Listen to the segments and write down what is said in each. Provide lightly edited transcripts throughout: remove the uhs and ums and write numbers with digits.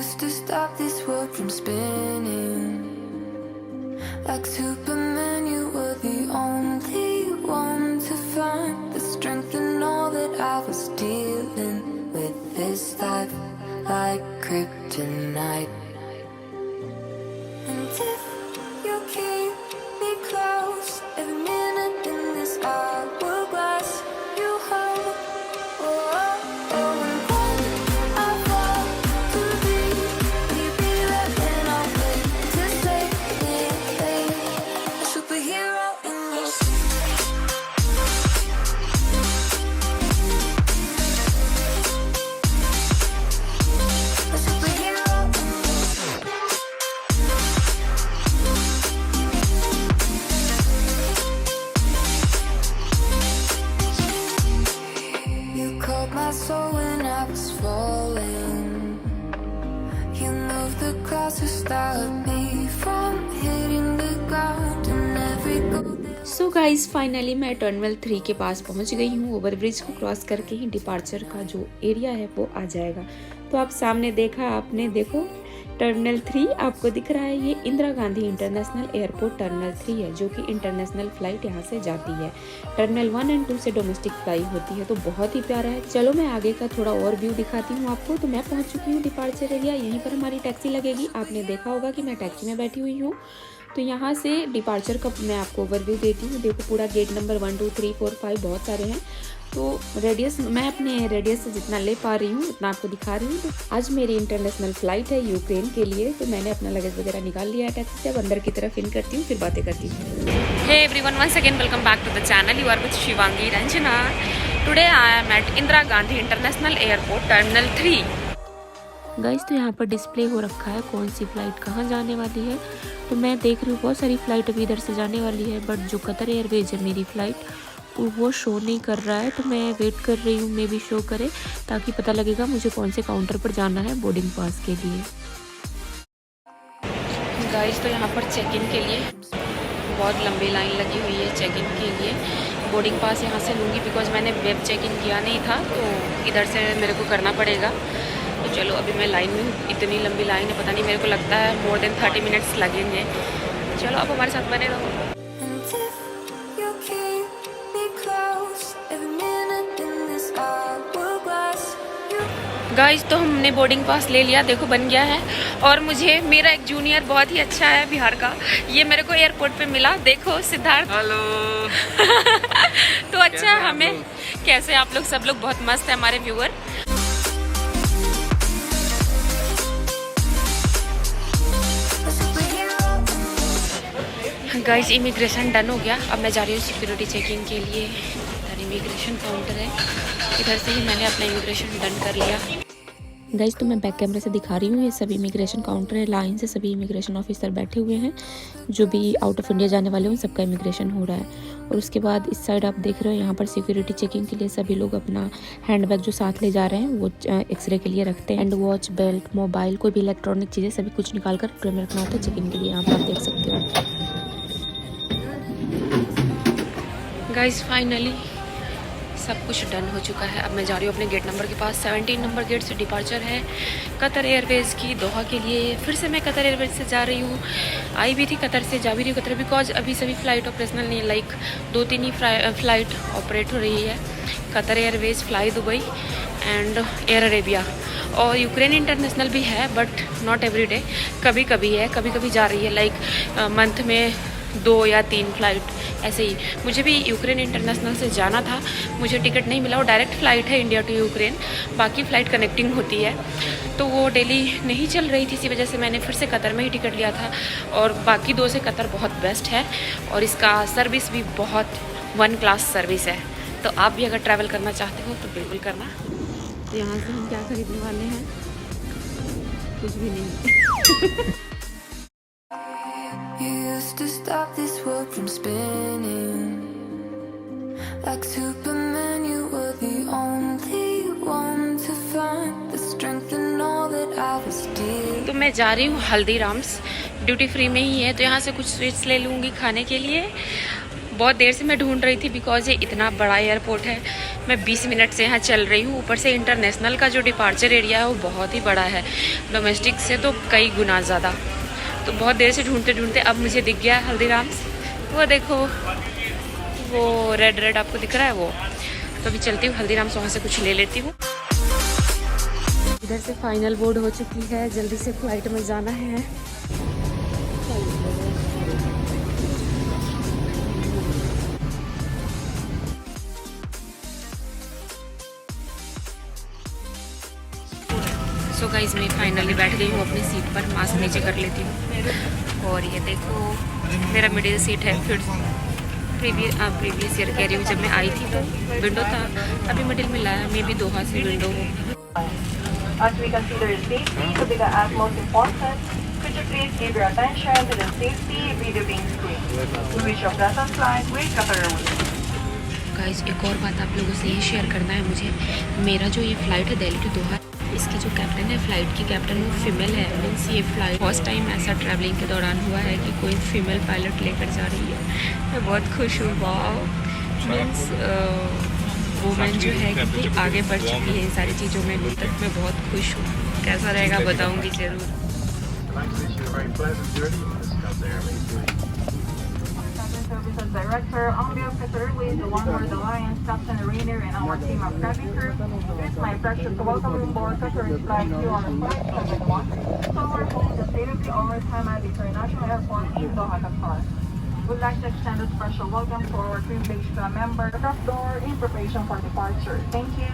used to stop this world from spinning. Like Superman, you were the only one to find the strength in all that I was dealing with. This life like kryptonite. And if you keep me close, every minute in this hourglass you hold. Oh, oh, oh. And when I fall to leave, will you be there? Then I'll wait to save me, a superhero in your sleep. A superhero in your sleep. You called my soul when I was falling. You moved the clouds to stop me from hitting the ground. And every golden so guys finally मैं terminal 3 के पास पहुंच गई हूँ। Overbridge को cross करके ही departure का जो area है वो आ जाएगा। तो आप सामने देखा आपने, देखो टर्मिनल 3 आपको दिख रहा है। ये Indira Gandhi international airport terminal 3 है, जो कि इंटरनेशनल फ्लाइट यहाँ से जाती है। टर्मिनल 1 एंड 2 से डोमेस्टिक फ्लाई होती है। तो बहुत ही प्यारा है। चलो मैं आगे का थोड़ा और व्यू दिखाती हूँ आपको। तो मैं पहुँच चुकी हूँ डिपार्चर एरिया। यहीं पर हमारी टैक्सी लगेगी। आपने देखा होगा कि मैं टैक्सी में बैठी हुई हूँ। तो यहाँ से डिपार्चर का मैं आपको ओवरव्यू देती हूँ। देखो पूरा गेट नंबर 1 2 3 4 5 बहुत सारे हैं। तो रेडियस मैं अपने रेडियस से जितना ले पा रही हूँ उतना आपको दिखा रही हूँ। तो आज मेरी इंटरनेशनल फ्लाइट है यूक्रेन के लिए। तो मैंने अपना लगेज वगैरह निकाल लिया है टैक्सी से। अब अंदर की तरफ इन करती हूँ, फिर बातें करती हूँ। Hey everyone, once again welcome back to the channel. You are with Shivangi Ranjana. Today I am at Indira Gandhi International Airport Terminal 3. Guys तो यहाँ पर डिस्प्ले हो रखा है कौन सी फ़्लाइट कहाँ जाने वाली है। तो मैं देख रही हूँ बहुत सारी फ़्लाइट अभी इधर से जाने वाली है, बट जो कतर एयरवेज है मेरी फ़्लाइट वो शो नहीं कर रहा है। तो मैं वेट कर रही हूँ मे भी शो करे, ताकि पता लगेगा मुझे कौन से काउंटर पर जाना है बोर्डिंग पास के लिए। गाइस तो यहाँ पर चेक इन के लिए बहुत लंबी लाइन लगी हुई है। चेक इन के लिए बोर्डिंग पास यहाँ से लूँगी, बिकॉज मैंने वेब चेक इन किया नहीं था। तो इधर से मेरे को करना पड़ेगा। तो चलो अभी मैं लाइन में हूँ। इतनी लंबी लाइन है, पता नहीं, मेरे को लगता है मोर देन 30 मिनट्स लगेंगे। चलो आप हमारे साथ बने रहो। And if you keep me close, every minute in this hourglass you. Guys तो हमने बोर्डिंग पास ले लिया, देखो बन गया है। और मुझे मेरा एक जूनियर बहुत ही अच्छा है बिहार का, ये मेरे को एयरपोर्ट पे मिला। देखो सिद्धार्थ। हेलो। तो अच्छा है हमें। कैसे आप लोग? सब लोग बहुत मस्त है हमारे व्यूअर। गाइस इमिग्रेशन डन हो गया। अब मैं जा रही हूँ सिक्योरिटी चेकिंग के लिए। इधर इमिग्रेशन काउंटर है, इधर से ही मैंने अपना इमिग्रेशन डन कर लिया। गाइज तो मैं बैक कैमरे से दिखा रही हूँ, ये सभी इमिग्रेशन काउंटर है। लाइन से सभी इमिग्रेशन ऑफिसर बैठे हुए हैं। जो भी आउट ऑफ इंडिया जाने वाले हैं उन सबका इमिग्रेशन हो रहा है। और उसके बाद इस साइड आप देख रहे हो, यहाँ पर सिक्योरिटी चेकिंग के लिए सभी लोग अपना हैंडबैग जो साथ ले जा रहे हैं वो एक्सरे के लिए रखते हैं। हैंड वॉच, बेल्ट, मोबाइल, कोई भी इलेक्ट्रॉनिक चीज़ें सभी कुछ निकाल कर ट्रे में रखना होता है चेकिंग के लिए। यहाँ पर आप देख सकते हो। गाइस फाइनली सब कुछ डन हो चुका है। अब मैं जा रही हूँ अपने गेट नंबर के पास। 17 नंबर गेट से डिपार्चर है कतर एयरवेज़ की दोहा के लिए। फिर से मैं कतर एयरवेज़ से जा रही हूँ। आई भी थी कतर से, जा भी रही हूँ कतर, बिकॉज अभी सभी फ़्लाइट ऑपरेशनल नहीं है। लाइक 2-3 ही फ़्लाइट ऑपरेट हो रही है। Qatar Airways, fly Dubai and air Arabia. और यूक्रेन इंटरनेशनल भी है, बट नॉट एवरी डे, कभी कभी है, कभी कभी जा रही है। लाइक मंथ में 2 या 3 फ़्लाइट ऐसे ही। मुझे भी यूक्रेन इंटरनेशनल से जाना था, मुझे टिकट नहीं मिला। वो डायरेक्ट फ़्लाइट है इंडिया टू यूक्रेन, बाकी फ़्लाइट कनेक्टिंग होती है। तो वो डेली नहीं चल रही थी, इसी वजह से मैंने फिर से कतर में ही टिकट लिया था। और बाकी 2 से कतर बहुत बेस्ट है, और इसका सर्विस भी बहुत 1 क्लास सर्विस है। तो आप भी अगर ट्रैवल करना चाहते हो तो बिल्कुल करना। तो यहाँ से हम क्या खरीदने वाले हैं? कुछ भी नहीं। You used to stop this world from spinning. Like Superman, you were the only one to find the strength in all that I was dealing. तो मैं जा रही हूँ हल्दीराम्स, ड्यूटी फ्री में ही है। तो यहाँ से कुछ स्वीट्स ले लूँगी खाने के लिए। बहुत देर से मैं ढूंढ रही थी, बिकॉज ये इतना बड़ा एयरपोर्ट है। मैं 20 मिनट से यहाँ चल रही हूँ। ऊपर से इंटरनेशनल का जो डिपार्चर एरिया है वो बहुत ही बड़ा है, डोमेस्टिक से तो कई गुना ज़्यादा। तो बहुत देर से ढूंढते ढूंढते अब मुझे दिख गया हल्दीराम्स। वो देखो, वो रेड रेड आपको दिख रहा है वो। तो अभी चलती हूँ हल्दीराम्स, वहाँ से कुछ ले लेती हूँ। इधर से फाइनल बोर्ड हो चुकी है, जल्दी से फ्लाइट में जाना है। सो गाइस मैं फाइनली बैठ गई हूँ अपनी सीट पर। मास्क नीचे कर लेती हूँ। और ये देखो मेरा मिडिल सीट है। फिर प्रीवियस ईयर कह रही हूँ, जब मैं आई थी तो विंडो था, अभी मिडिल में लाया। मे भी दोहा से विंडो हो। As we consider safety to be the utmost important, could you please give your attention to the safety video being screened? We wish your pleasant flight with Qatar Airways. Guys एक और बात आप लोगों से ये share करना है मुझे। मेरा जो ये फ़्लाइट है दिल्ली टू दोहा, इसकी जो कैप्टन है फ़्लाइट की कैप्टन, वो फीमेल है। मीन्स ये फ़्लाइट फर्स्ट टाइम ऐसा ट्रैवलिंग के दौरान हुआ है कि कोई फीमेल पायलट लेकर जा रही है। मैं बहुत खुश हूँ। वाओ, मीन्स वुमेन जो है कितनी आगे बढ़ चुकी है इन सारी चीज़ों में अभी तक। मैं बहुत खुश हूँ। कैसा रहेगा बताऊँगी ज़रूर। Services Director, on behalf of Qatar Airways, the Oneworld Alliance, Captain Rainer, and our team of cabin crew, it is my pleasure to welcome you aboard Qatar's flight here on Flight 71. So we're holding the state-of-the-art Hamad International Airport in Doha, Qatar. We'd like to extend a special welcome to our privileged member, the door in preparation for departure. Thank you.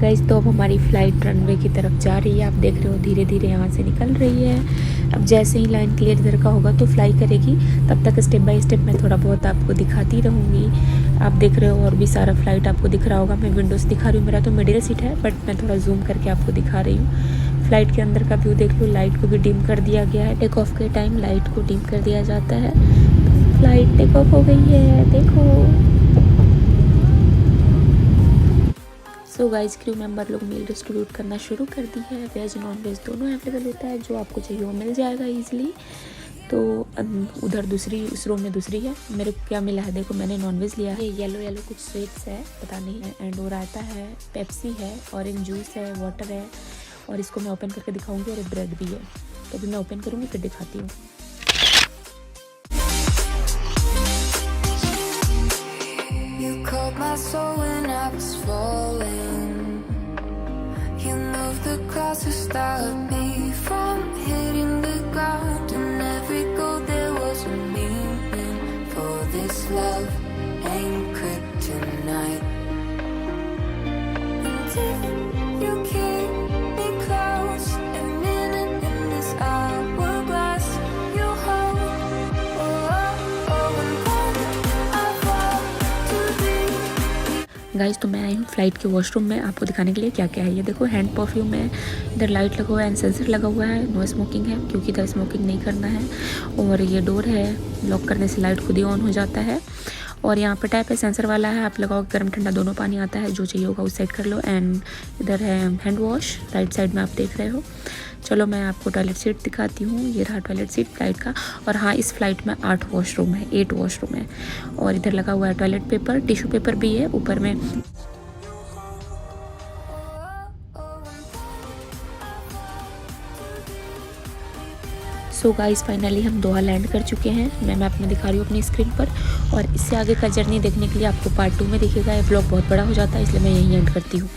Guys तो अब हमारी flight runway की तरफ जा रही है। आप देख रहे हो धीरे धीरे यहाँ से निकल रही है। अब जैसे ही लाइन क्लियर इधर का होगा तो फ्लाई करेगी। तब तक स्टेप बाय स्टेप मैं थोड़ा बहुत आपको दिखाती रहूँगी। आप देख रहे हो और भी सारा फ़्लाइट आपको दिख रहा होगा। मैं विंडो से दिखा रही हूँ, मेरा तो मिडिल सीट है, बट मैं थोड़ा जूम करके आपको दिखा रही हूँ। फ़्लाइट के अंदर का व्यू देख लो। लाइट को भी डिम कर दिया गया है। टेक ऑफ के टाइम लाइट को डिम कर दिया जाता है। फ़्लाइट टेक ऑफ हो गई है, देखो। सो गाइस क्रू मेंबर लोग मील डिस्ट्रीब्यूट करना शुरू कर दी है। वेज नॉन वेज दोनों अवेलेबल होता है, जो आपको चाहिए वो मिल जाएगा ईजिली। तो उधर दूसरी, उस रूम में दूसरी है। मेरे को क्या मिला है देखो, मैंने नॉन वेज लिया है। ये येलो येलो कुछ स्वीट्स है, पता नहीं है। एंड वो रायता है, पेप्सी है, ऑरेंज जूस है, वाटर है। और इसको मैं ओपन करके दिखाऊंगी। और एक ब्रेड भी है। तो अभी मैं ओपन करूँगी फिर दिखाती हूँ। You called my soul when I was falling. You moved the clouds to stop me from hitting the ground. And every goal there was a meaning. For this love ain't kryptonite. And if you keep me close, every minute in this hourglass you hold. Oh, oh, oh, and then I fall to deep. Guys तो मैं आई हूँ flight के washroom में आपको दिखाने के लिए क्या क्या है। ये देखो हैंड परफ्यूम है, इधर लाइट लगा हुआ है एंड सेंसर लगा हुआ है। नो स्मोकिंग है क्योंकि इधर स्मोकिंग नहीं करना है। और ये डोर है, लॉक करने से लाइट खुद ही ऑन हो जाता है। और यहाँ पर टैप है, सेंसर वाला है। आप लगाओ, गर्म ठंडा दोनों पानी आता है। जो चाहिए होगा उस साइड कर लो। एंड इधर है हैंड वॉश, राइट साइड में आप देख रहे हो। चलो मैं आपको टॉयलेट सीट दिखाती हूँ। ये रहा टॉयलेट सीट फ़्लाइट का। और हाँ, इस फ्लाइट में 8 वॉशरूम है, 8 वॉशरूम है। और इधर लगा हुआ है टॉयलेट पेपर, टिश्यू पेपर भी है ऊपर में। सो गाइस फाइनली हम दोहा लैंड कर चुके हैं। मैं मैप में दिखा रही हूँ अपनी स्क्रीन पर। और इससे आगे का जर्नी देखने के लिए आपको पार्ट 2 में दिखेगा। ये व्लॉग बहुत बड़ा हो जाता है, इसलिए मैं यहीं एंड करती हूँ।